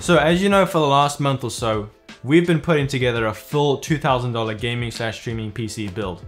So as you know, for the last month or so, we've been putting together a full $2,000 gaming/streaming PC build.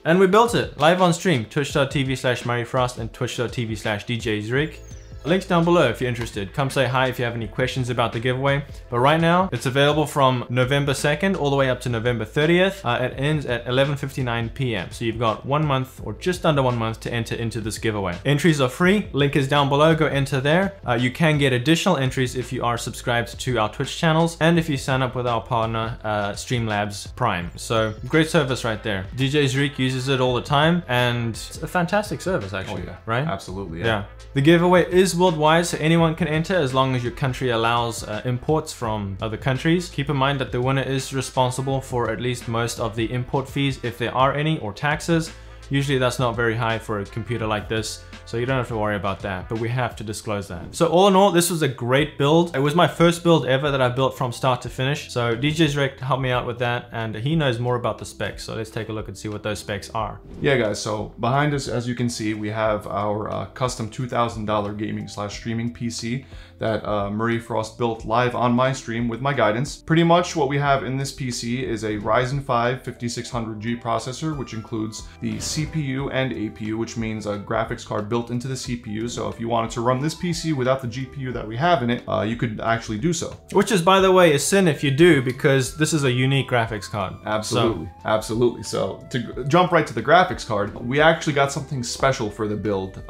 And we built it live on stream, twitch.tv/murrayfrost and twitch.tv/DJZrick. Links down below if you're interested. Come say hi if you have any questions about the giveaway. But right now, it's available from November 2nd all the way up to November 30th. It ends at 11:59 p.m. So you've got 1 month or just under 1 month to enter into this giveaway. Entries are free. Link is down below. Go enter there. You can get additional entries if you are subscribed to our Twitch channels and if you sign up with our partner, Streamlabs Prime. So great service right there. DJ Zreek uses it all the time and it's a fantastic service actually, right? Absolutely, yeah. The giveaway is worldwide, so anyone can enter as long as your country allows imports from other countries. Keep in mind that the winner is responsible for at least most of the import fees if there are any, or taxes. Usually that's not very high for a computer like this, so you don't have to worry about that, but we have to disclose that. So all in all, this was a great build. It was my first build ever that I built from start to finish. So DJ Zreek helped me out with that, and he knows more about the specs. So let's take a look and see what those specs are. Yeah guys, so behind us, as you can see, we have our custom $2,000 gaming/streaming PC that murrayfrost built live on my stream with my guidance. Pretty much what we have in this PC is a Ryzen 5 5600G processor, which includes the CPU and APU, which means a graphics card built into the CPU. So if you wanted to run this PC without the GPU that we have in it, you could actually do so. Which is, by the way, a sin if you do, because this is a unique graphics card. Absolutely, absolutely. So to jump right to the graphics card, we actually got something special for the build.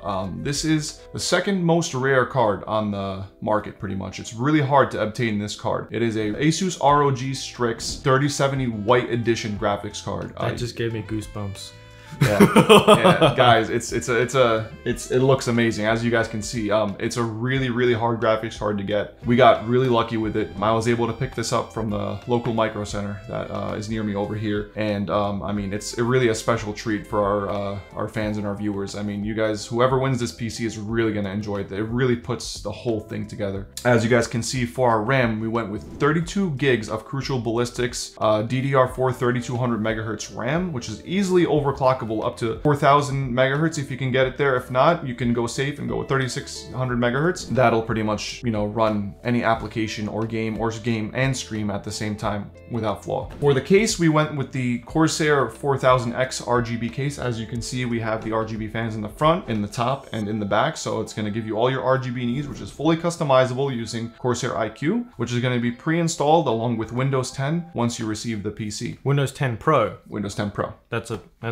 This is the second most rare card on the market, pretty much. It's really hard to obtain this card. It is a Asus ROG Strix 3070 White Edition graphics card. That just gave me goosebumps. Yeah, guys, it looks amazing. As you guys can see, it's a really hard graphics card to get. We got really lucky with it. I was able to pick this up from the local micro center that is near me over here, and I mean, it's really a special treat for our fans and our viewers. I mean, you guys, whoever wins this PC is really gonna enjoy it. It really puts the whole thing together. As you guys can see, for our RAM, we went with 32 gigs of Crucial Ballistix DDR4 3200 MHz RAM, which is easily overclockable up to 4000 megahertz if you can get it there. If not, you can go safe and go with 3600 megahertz. That'll pretty much, you know, run any application or game and stream at the same time without flaw. For the case, we went with the Corsair 4000 X Rgb case. As you can see, we have the RGB fans in the front, in the top, and in the back. So it's going to give you all your RGB needs, which is fully customizable using Corsair iCue, which is going to be pre-installed along with Windows 10 once you receive the PC. Windows 10 Pro. Windows 10 Pro. That's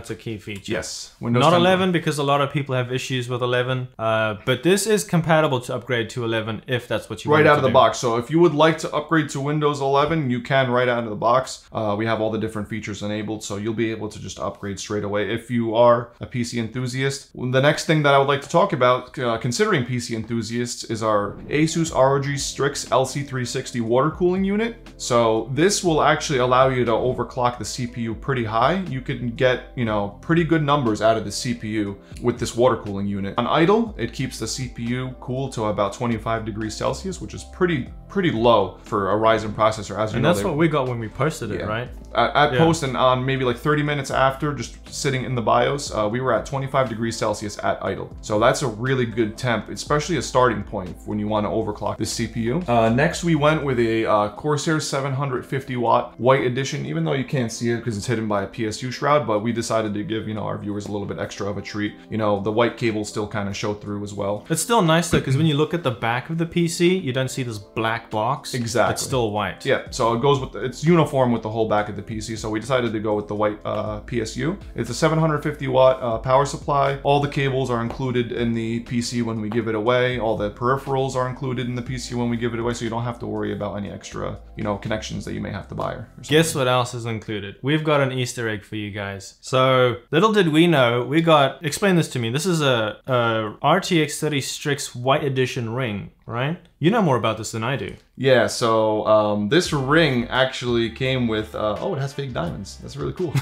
a key feature. Yes. Windows Not 10 11 because a lot of people have issues with 11, but this is compatible to upgrade to 11 if that's what you want to do. Right out of the box. So if you would like to upgrade to Windows 11, you can right out of the box. We have all the different features enabled, so you'll be able to just upgrade straight away if you are a PC enthusiast. The next thing that I would like to talk about, considering PC enthusiasts, is our Asus ROG Strix LC360 water cooling unit. So this will actually allow you to overclock the CPU pretty high. You can get, you know, pretty good numbers out of the CPU with this water cooling unit. On idle, it keeps the CPU cool to about 25 degrees Celsius, which is pretty low for a Ryzen processor, as you know. And that's what we got when we posted it, right? At post and on maybe like 30 minutes after, just sitting in the BIOS, we were at 25 degrees Celsius at idle. So that's a really good temp, especially a starting point when you want to overclock the CPU. Next, we went with a Corsair 750 watt White Edition, even though you can't see it because it's hidden by a PSU shroud, but we decided to give, you know, our viewers a little bit extra of a treat. You know, the white cables still kind of show through as well. It's still nice though, because when you look at the back of the PC, you don't see this black box. Exactly. It's still white. Yeah, so it goes with, it's uniform with the whole back of the PC, so we decided to go with the white PSU. It's a 750 watt power supply. All the cables are included in the PC when we give it away. All the peripherals are included in the PC when we give it away, so you don't have to worry about any extra, you know, connections that you may have to buy or something. Guess what else is included? We've got an Easter egg for you guys. So little did we know, we got, explain this to me. This is a RTX 30 Strix White Edition ring, right? You know more about this than I do. Yeah, so this ring actually came with, oh, it has fake diamonds. That's really cool.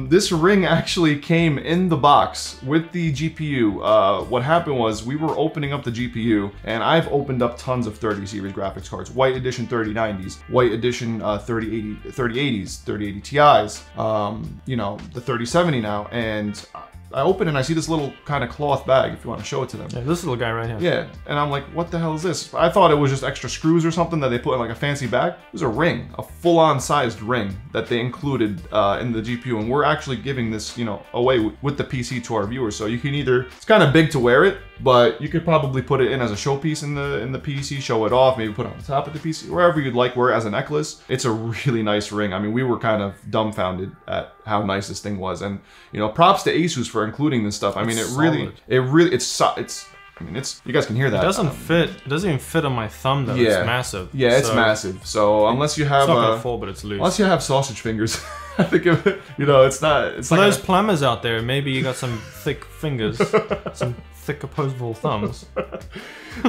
This ring actually came in the box with the GPU. What happened was we were opening up the GPU, and I've opened up tons of 30 series graphics cards. White Edition 3090s, White Edition 3080s, 3080 Ti's, you know, the 3070 now, and I open it and I see this little kind of cloth bag, if you want to show it to them. Yeah, this little guy right here. Yeah, and I'm like, what the hell is this? I thought it was just extra screws or something that they put in like a fancy bag. It was a ring, a full-on sized ring that they included in the GPU, and we're actually giving this, you know, away with the PC to our viewers. So you can either, it's kind of big to wear it, but you could probably put it in as a showpiece in the PC, show it off, maybe put it on top of the PC, wherever you'd like, wear it as a necklace. It's a really nice ring. I mean, we were kind of dumbfounded at how nice this thing was, and you know, props to Asus for including this stuff. I mean, it's I mean, it's, you guys can hear that. It doesn't fit. It doesn't even fit on my thumb though. Yeah. It's massive. Yeah, it's massive. So unless you have, it's not gonna fall, but it's loose. Unless you have sausage fingers, I think of it. You know, it's not. It's for like those plumbers out there. Maybe you got some thick fingers, some thick opposable thumbs.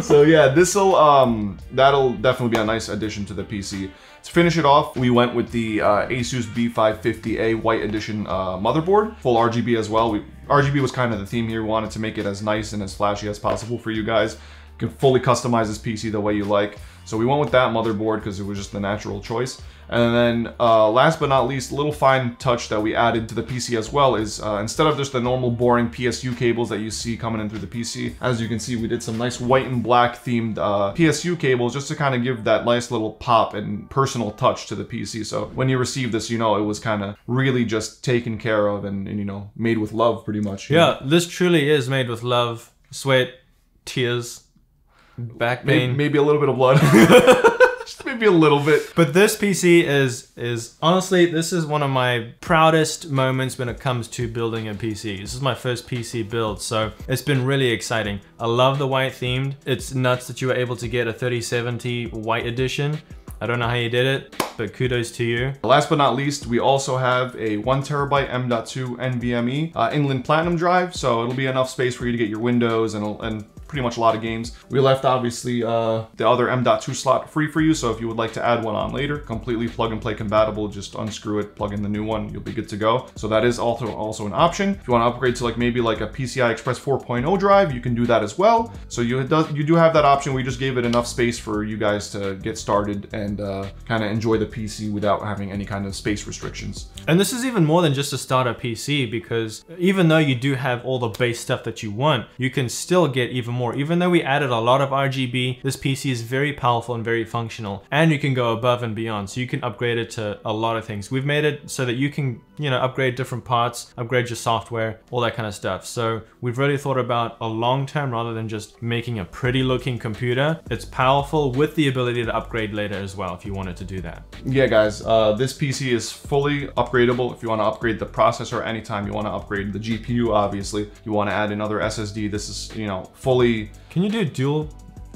So yeah, that'll definitely be a nice addition to the PC. To finish it off, we went with the Asus B550A White Edition motherboard, full RGB as well. RGB was kind of the theme here. We wanted to make it as nice and as flashy as possible for you guys. You can fully customize this PC the way you like. So we went with that motherboard because it was just the natural choice. And then last but not least, a little fine touch that we added to the PC as well is instead of just the normal boring PSU cables that you see coming in through the PC, as you can see, we did some nice white and black themed PSU cables just to kind of give that nice little pop and personal touch to the PC. So when you receive this, you know, it was kind of really just taken care of and you know, made with love pretty much. Yeah, this truly is made with love, sweat, tears, back pain. Maybe a little bit of blood. Just maybe a little bit. But this PC is honestly, this is one of my proudest moments when it comes to building a PC. This is my first PC build, so it's been really exciting. I love the white themed. It's nuts that you were able to get a 3070 white edition. I don't know how you did it, but kudos to you. Last but not least, we also have a 1TB M.2 NVMe inland platinum drive, so it'll be enough space for you to get your Windows and pretty much a lot of games. We left obviously the other M.2 slot free for you, so if you would like to add one on later, completely plug and play compatible, just unscrew it, plug in the new one, you'll be good to go. So that is also an option. If you want to upgrade to like maybe like a PCI Express 4.0 drive, you can do that as well. So you do have that option. We just gave it enough space for you guys to get started and kind of enjoy the PC without having any kind of space restrictions. And this is even more than just a starter PC, because even though you do have all the base stuff that you want, you can still get even more. Even though we added a lot of RGB, this PC is very powerful and very functional, and you can go above and beyond. So you can upgrade it to a lot of things. We've made it so that you can, you know, upgrade different parts, upgrade your software, all that kind of stuff. So we've really thought about a long term rather than just making a pretty looking computer. It's powerful with the ability to upgrade later as well if you wanted to do that. Yeah guys, this PC is fully upgradable. If you want to upgrade the processor anytime, you want to upgrade the GPU, obviously, you want to add another SSD, this is, you know, fully. Can you do dual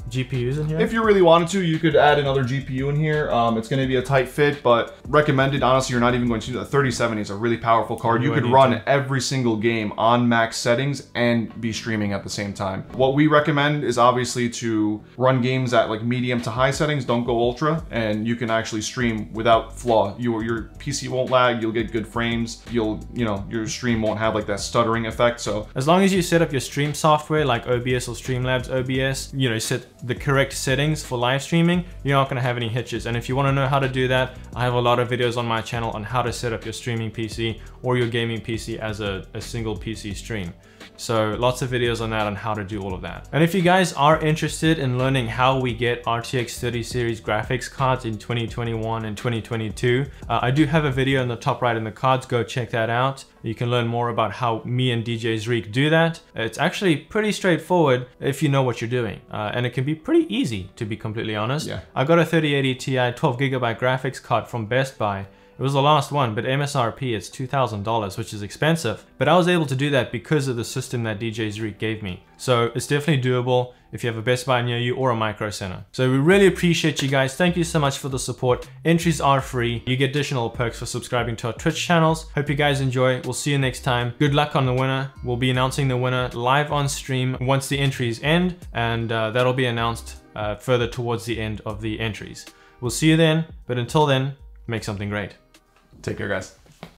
GPUs in here? If you really wanted to, you could add another GPU in here. It's going to be a tight fit, but recommended. Honestly, you're not even going to do that. 3070 is a really powerful card. You could run every single game on max settings and be streaming at the same time. What we recommend is obviously to run games at like medium to high settings. Don't go ultra, and you can actually stream without flaw. Your PC won't lag. You'll get good frames. You know, your stream won't have like that stuttering effect. So as long as you set up your stream software like OBS or Streamlabs OBS, you know, set the correct settings for live streaming, you're not going to have any hitches. And if you want to know how to do that, I have a lot of videos on my channel on how to set up your streaming PC or your gaming PC as a single PC stream. So lots of videos on that, on how to do all of that. And if you guys are interested in learning how we get RTX 30 series graphics cards in 2021 and 2022, I do have a video in the top right in the cards. Go check that out. You can learn more about how me and DJ Zreek do that. It's actually pretty straightforward if you know what you're doing. And it can be pretty easy, to be completely honest. Yeah. I got a 3080 Ti 12GB graphics card from Best Buy. It was the last one, but MSRP is $2,000, which is expensive. But I was able to do that because of the system that DJ Zreek gave me. So it's definitely doable if you have a Best Buy near you or a Micro Center. So we really appreciate you guys. Thank you so much for the support. Entries are free. You get additional perks for subscribing to our Twitch channels. Hope you guys enjoy. We'll see you next time. Good luck on the winner. We'll be announcing the winner live on stream once the entries end, and that'll be announced further towards the end of the entries. We'll see you then, but until then, make something great. Take care, guys.